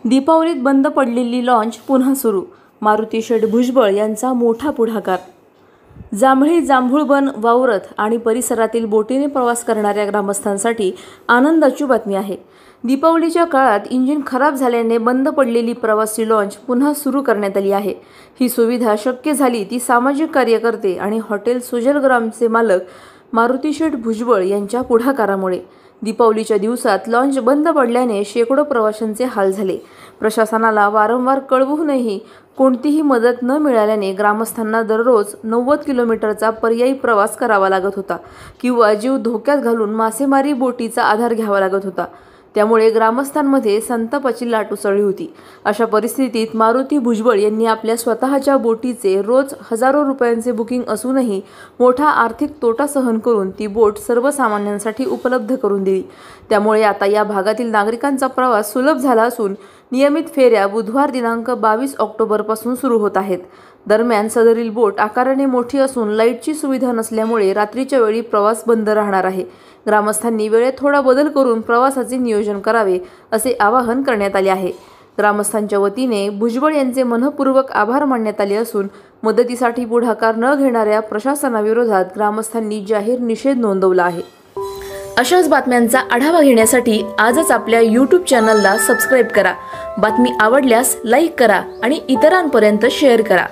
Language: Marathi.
दीपावलीत बंद पडलेली लॉन्च पुन्हा सुरू. मारुती शेठ भुजबळ यांचा मोठा पुढाकार. जांभळी जांभूळबन वावरत आणि परिसरातील बोटीने प्रवास करणाऱ्या ग्रामस्थांसाठी आनंदाची बातमी आहे. दीपावलीच्या काळात इंजिन खराब झाल्याने बंद पडलेली प्रवासी लॉन्च पुन्हा सुरू करण्यात आली आहे. ही सुविधा शक्य झाली ती सामाजिक कार्यकर्ते आणि हॉटेल सुजलग्रामचे मालक मारुती शेठ भुजबळ यांच्या पुढाकारामुळे. दीपावलीच्या दिवसात लॉन्च बंद पडल्याने शेकडो प्रवाशांचे हाल झाले. प्रशासनाला वारंवार कळवूनही कोणतीही मदत न मिळाल्याने ग्रामस्थांना दररोज 90 किलोमीटरचा पर्यायी प्रवास करावा लागत होता किंवा जीव धोक्यात घालून मासेमारी बोटीचा आधार घ्यावा लागत होता. त्यामुळे ग्रामस्थांमध्ये संतापाची लाट उसळली होती. अशा परिस्थितीत मारुती भुजबळ यांनी आपल्या स्वतःच्या बोटीचे रोज हजारो रुपयांचे बुकिंग असूनही मोठा आर्थिक तोटा सहन करून ती बोट सर्वसामान्यांसाठी उपलब्ध करून दिली. त्यामुळे आता या भागातील नागरिकांचा प्रवास सुलभ झाला असून नियमित फेऱ्या बुधवार दिनांक 22 ऑक्टोबरपासून सुरू होत आहेत. दरम्यान सदरील बोट आकाराने मोठी असून लाईटची सुविधा नसल्यामुळे रात्रीच्या वेळी प्रवास बंद राहणार आहे. ग्रामस्थांनी वेळेत थोडा बदल करून प्रवासाचे नियोजन करावे असे आवाहन करण्यात आले आहे. ग्रामस्थांच्या वतीने भुजबळ यांचे मनःपूर्वक आभार मानण्यात आले असून मदतीसाठी पुढाकार न घेणाऱ्या प्रशासनाविरोधात ग्रामस्थांनी जाहीर निषेध नोंदवला आहे. अशाच बातम्यांचा आढावा घेण्यासाठी आजच आपल्या YouTube चॅनलला सबस्क्राईब करा. बातमी आवडल्यास लाईक करा आणि इतरांपर्यंत शेअर करा.